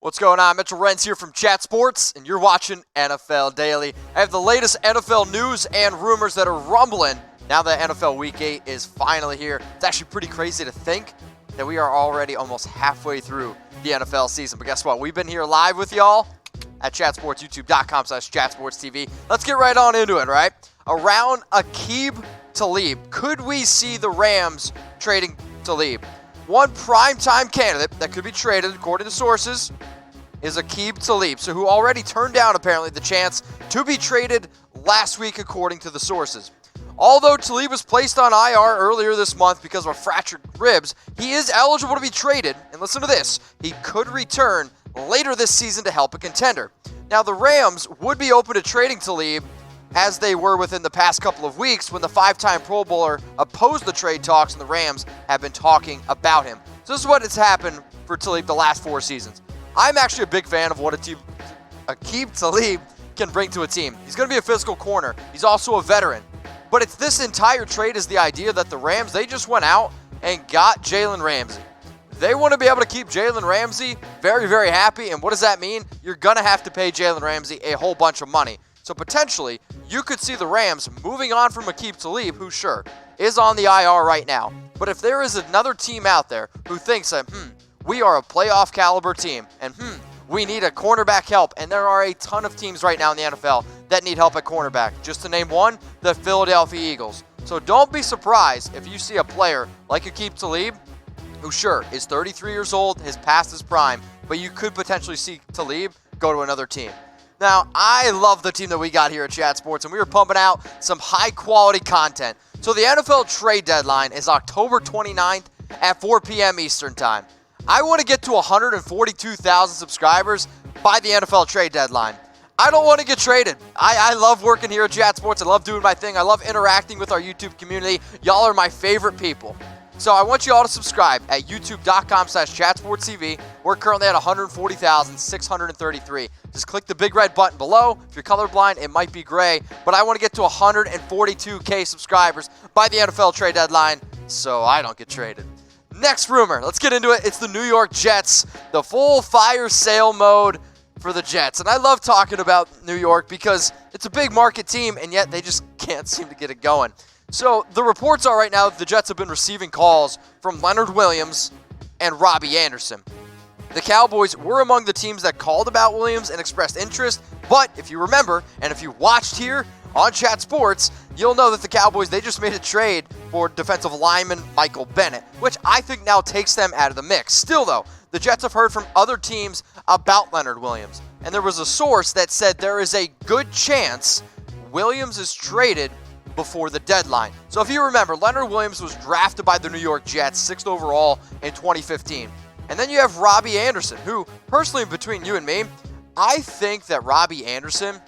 What's going on? Mitchell Renz here from Chat Sports, and you're watching NFL Daily. I have the latest NFL news and rumors that are rumbling now that NFL Week 8 is finally here. It's actually pretty crazy to think that we are already almost halfway through the NFL season. But guess what? We've been here live with y'all at chatsports.youtube.com/chatsportstv. Let's get right on into it, right? Around Aqib Talib. Could we see the Rams trading Talib? One primetime candidate that could be traded, according to sources, is Aqib Talib, so who already turned down, apparently, the chance to be traded last week, according to the sources. Although Talib was placed on IR earlier this month because of fractured ribs, he is eligible to be traded, and listen to this, he could return later this season to help a contender. Now, the Rams would be open to trading Talib, as they were within the past couple of weeks when the five-time Pro Bowler opposed the trade talks and the Rams have been talking about him. So this is what has happened for Talib the last 4 seasons. I'm actually a big fan of what Aqib Talib can bring to a team. He's going to be a physical corner. He's also a veteran. But it's this entire trade is the idea that the Rams, they just went out and got Jalen Ramsey. They want to be able to keep Jalen Ramsey very, very happy. And what does that mean? You're going to have to pay Jalen Ramsey a whole bunch of money. So potentially, you could see the Rams moving on from Aqib Talib, who sure, is on the IR right now. But if there is another team out there who thinks that, we are a playoff caliber team, and we need a cornerback help, and there are a ton of teams right now in the NFL that need help at cornerback. Just to name one, the Philadelphia Eagles. So don't be surprised if you see a player like Aqib Talib, who sure, is 33 years old, has passed his prime, but you could potentially see Talib go to another team. Now, I love the team that we got here at Chat Sports, and we are pumping out some high-quality content. So the NFL trade deadline is October 29th at 4 p.m. Eastern Time. I want to get to 142,000 subscribers by the NFL trade deadline. I don't want to get traded. I love working here at Chat Sports. I love doing my thing. I love interacting with our YouTube community. Y'all are my favorite people. So I want you all to subscribe at youtube.com/chatsportstv. We're currently at 140,633. Just click the big red button below. If you're colorblind, it might be gray. But I want to get to 142K subscribers by the NFL trade deadline so I don't get traded. Next rumor. Let's get into it. It's the New York Jets. The full fire sale mode for the Jets. And I love talking about New York because it's a big market team, and yet they just can't seem to get it going. So the reports are right now that the Jets have been receiving calls from Leonard Williams and Robby Anderson. The Cowboys were among the teams that called about Williams and expressed interest, but if you remember, and if you watched here on Chat Sports, you'll know that the Cowboys, they just made a trade for defensive lineman Michael Bennett, which I think now takes them out of the mix. Still though, the Jets have heard from other teams about Leonard Williams, and there was a source that said there is a good chance Williams is traded before the deadline. So if you remember, Leonard Williams was drafted by the New York Jets, 6th overall in 2015. And then you have Robby Anderson, who, personally, between you and me, I think that Robby Anderson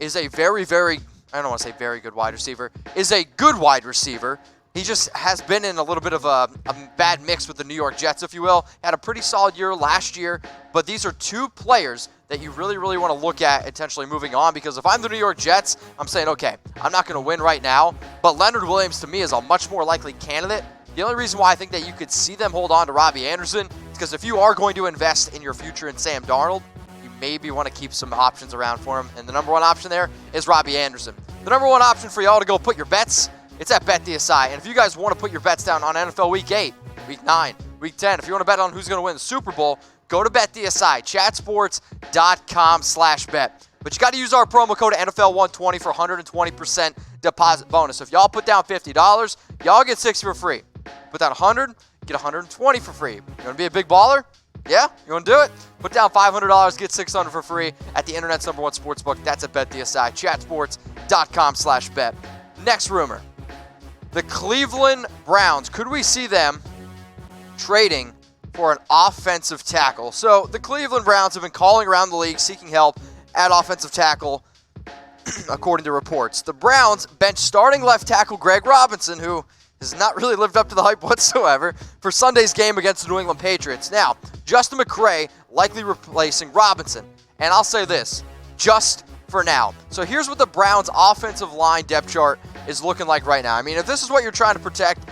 is a very, very, I don't want to say very good wide receiver, is a good wide receiver. He just has been in a little bit of a bad mix with the New York Jets, if you will. Had a pretty solid year last year, but these are two players that you really, really want to look at intentionally moving on, because if I'm the New York Jets, I'm saying, okay, I'm not going to win right now, but Leonard Williams to me is a much more likely candidate. The only reason why I think that you could see them hold on to Robby Anderson is because if you are going to invest in your future in Sam Darnold, you maybe want to keep some options around for him, and the number one option there is Robby Anderson. The number one option for y'all to go put your bets, it's at BetDSI. And if you guys want to put your bets down on NFL Week 8, Week 9, Week 10, if you want to bet on who's going to win the Super Bowl, go to BetDSI, chatsports.com/bet. But you got to use our promo code NFL120 for 120% deposit bonus. So if y'all put down $50, y'all get 60 for free. Put down 100, get 120 for free. You want to be a big baller? Yeah? You want to do it? Put down $500, get $600 for free at the internet's #1 sportsbook. That's at BetDSI, chatsports.com/bet. Next rumor. The Cleveland Browns. Could we see them trading for an offensive tackle? So the Cleveland Browns have been calling around the league seeking help at offensive tackle, according to reports. The Browns benched starting left tackle Greg Robinson, who has not really lived up to the hype whatsoever, for Sunday's game against the New England Patriots. Now, Justin McCray likely replacing Robinson. And I'll say this, just for now. So here's what the Browns' offensive line depth chart is looking like right now. I mean, if this is what you're trying to protect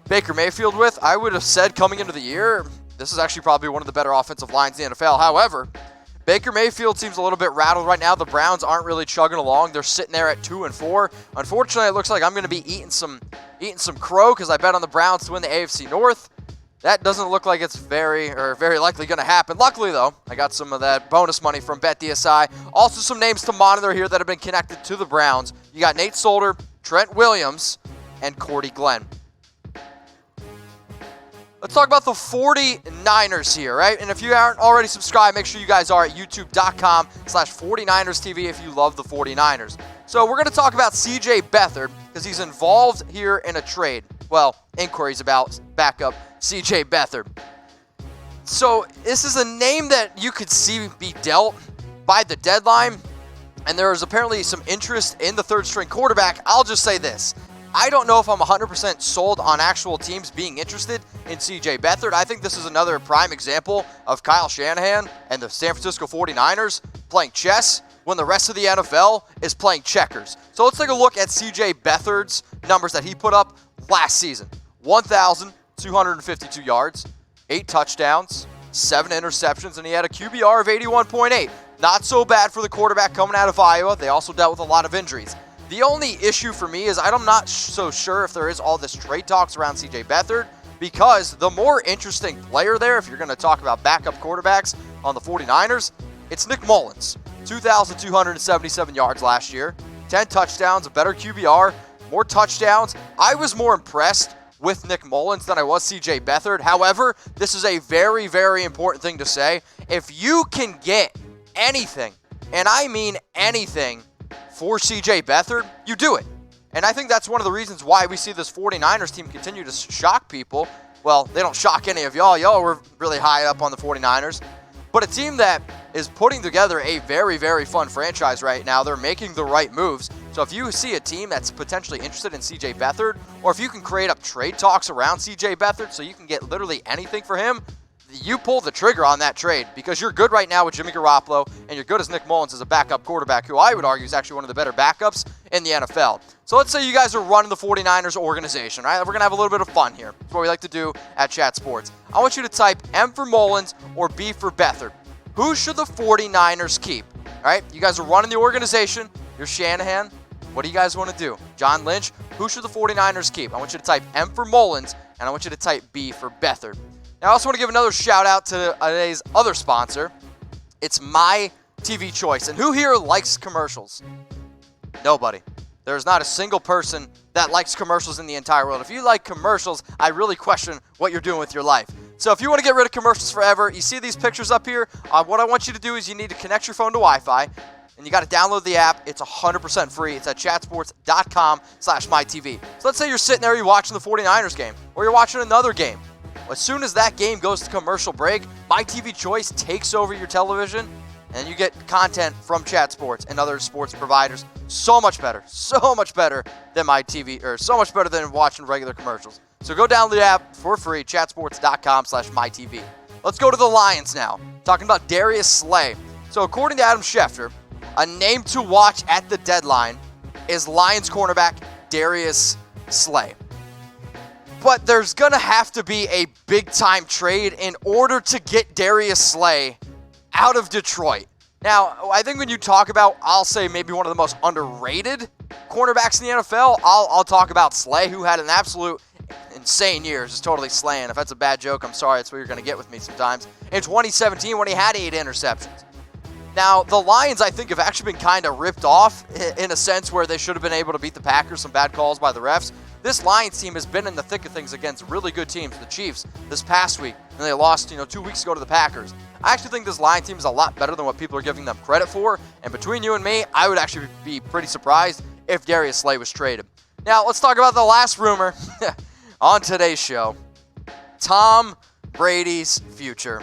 Baker Mayfield with, I would have said coming into the year, this is actually probably one of the better offensive lines in the NFL. However, Baker Mayfield seems a little bit rattled right now. The Browns aren't really chugging along. They're sitting there at 2-4. Unfortunately, it looks like I'm going to be eating some crow because I bet on the Browns to win the AFC North. That doesn't look like it's very likely going to happen. Luckily, though, I got some of that bonus money from BetDSI. Also, some names to monitor here that have been connected to the Browns. You got Nate Solder, Trent Williams, and Cordy Glenn. Let's talk about the 49ers here, right? And if you aren't already subscribed, make sure you guys are at youtube.com/49erstv if you love the 49ers. So we're going to talk about CJ Beathard because he's involved here in a trade. Well, inquiries about backup CJ Beathard. So this is a name that you could see be dealt by the deadline, and there is apparently some interest in the third-string quarterback. I'll just say this. I don't know if I'm 100% sold on actual teams being interested in CJ Beathard. I think this is another prime example of Kyle Shanahan and the San Francisco 49ers playing chess when the rest of the NFL is playing checkers. So let's take a look at CJ Beathard's numbers that he put up last season. 1,252 yards, 8 touchdowns, 7 interceptions, and he had a QBR of 81.8. Not so bad for the quarterback coming out of Iowa. They also dealt with a lot of injuries. The only issue for me is I'm not so sure if there is all this trade talks around CJ Beathard, because the more interesting player there, if you're going to talk about backup quarterbacks on the 49ers, it's Nick Mullins. 2,277 yards last year, 10 touchdowns, a better QBR, more touchdowns. I was more impressed with Nick Mullins than I was CJ Beathard. However, this is a very, very important thing to say. If you can get anything, and I mean anything, for CJ Beathard, you do it. And I think that's one of the reasons why we see this 49ers team continue to shock people. Well, they don't shock any of y'all. Y'all were really high up on the 49ers. But a team that is putting together a very, very fun franchise right now. They're making the right moves. So if you see a team that's potentially interested in CJ Beathard, or if you can create up trade talks around CJ Beathard so you can get literally anything for him, you pull the trigger on that trade because you're good right now with Jimmy Garoppolo and you're good as Nick Mullins as a backup quarterback who I would argue is actually one of the better backups in the NFL. So let's say you guys are running the 49ers organization, right? We're going to have a little bit of fun here. That's what we like to do at Chat Sports. I want you to type M for Mullins or B for Beathard. Who should the 49ers keep? All right, you guys are running the organization. You're Shanahan. What do you guys want to do? John Lynch, who should the 49ers keep? I want you to type M for Mullins and I want you to type B for Beathard. Now, I also want to give another shout out to today's other sponsor. It's My TV Choice. And who here likes commercials? Nobody. There's not a single person that likes commercials in the entire world. If you like commercials, I really question what you're doing with your life. So if you want to get rid of commercials forever, you see these pictures up here? What I want you to do is you need to connect your phone to Wi-Fi, and you got to download the app. It's 100% free. It's at chatsports.com/mytv. So let's say you're sitting there, you're watching the 49ers game, or you're watching another game. As soon as that game goes to commercial break, My TV Choice takes over your television, and you get content from Chat Sports and other sports providers. So much better than My TV, or so much better than watching regular commercials. So go download the app for free, chatsports.com/mytv. Let's go to the Lions now. Talking about Darius Slay. So according to Adam Schefter, a name to watch at the deadline is Lions cornerback Darius Slay. But there's going to have to be a big-time trade in order to get Darius Slay out of Detroit. Now, I think when you talk about, I'll say maybe one of the most underrated cornerbacks in the NFL, I'll talk about Slay, who had an absolute insane year. Just totally slaying. If that's a bad joke, I'm sorry. That's what you're going to get with me sometimes. In 2017, when he had 8 interceptions. Now, the Lions, I think, have actually been kind of ripped off in a sense where they should have been able to beat the Packers. Some bad calls by the refs. This Lions team has been in the thick of things against really good teams, the Chiefs, this past week. And they lost, 2 weeks ago to the Packers. I actually think this Lions team is a lot better than what people are giving them credit for. And between you and me, I would actually be pretty surprised if Darius Slay was traded. Now, let's talk about the last rumor on today's show. Tom Brady's future.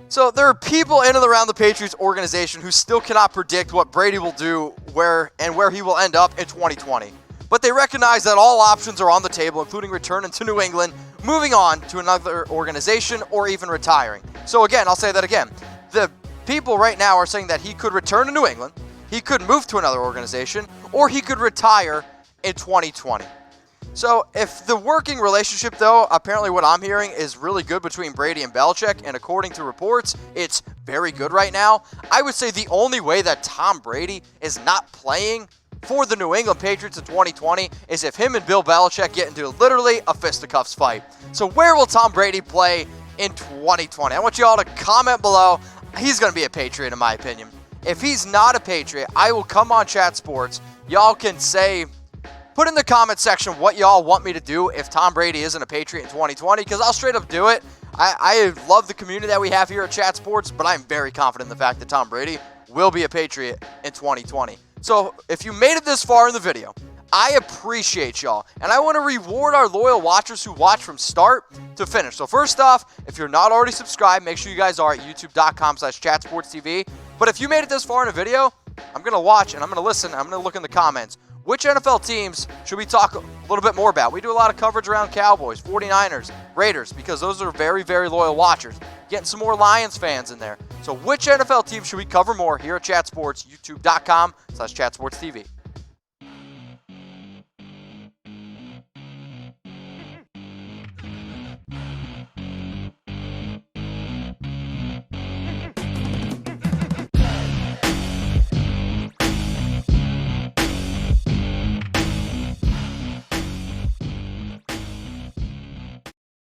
So there are people in and around the Patriots organization who still cannot predict what Brady will do, where he will end up in 2020. But they recognize that all options are on the table, including returning to New England, moving on to another organization, or even retiring. So again, I'll say that again. The people right now are saying that he could return to New England, he could move to another organization, or he could retire in 2020. So if the working relationship, though, apparently what I'm hearing is really good between Brady and Belichick, and according to reports, it's very good right now, I would say the only way that Tom Brady is not playing for the New England Patriots in 2020 is if him and Bill Belichick get into literally a fisticuffs fight. So where will Tom Brady play in 2020? I want you all to comment below. He's going to be a Patriot in my opinion. If he's not a Patriot, I will come on Chat Sports. Y'all can say, put in the comment section what y'all want me to do if Tom Brady isn't a Patriot in 2020, because I'll straight up do it. I love the community that we have here at Chat Sports, but I'm very confident in the fact that Tom Brady will be a Patriot in 2020. So if you made it this far in the video, I appreciate y'all, and I want to reward our loyal watchers who watch from start to finish. So first off, if you're not already subscribed, make sure you guys are at youtube.com/chatsportstv. But if you made it this far in a video, I'm going to watch and I'm going to listen. I'm going to look in the comments. Which NFL teams should we talk a little bit more about? We do a lot of coverage around Cowboys, 49ers, Raiders, because those are very, very loyal watchers. Getting some more Lions fans in there. So which NFL team should we cover more here at Chat Sports? youtube.com/chatsportstv.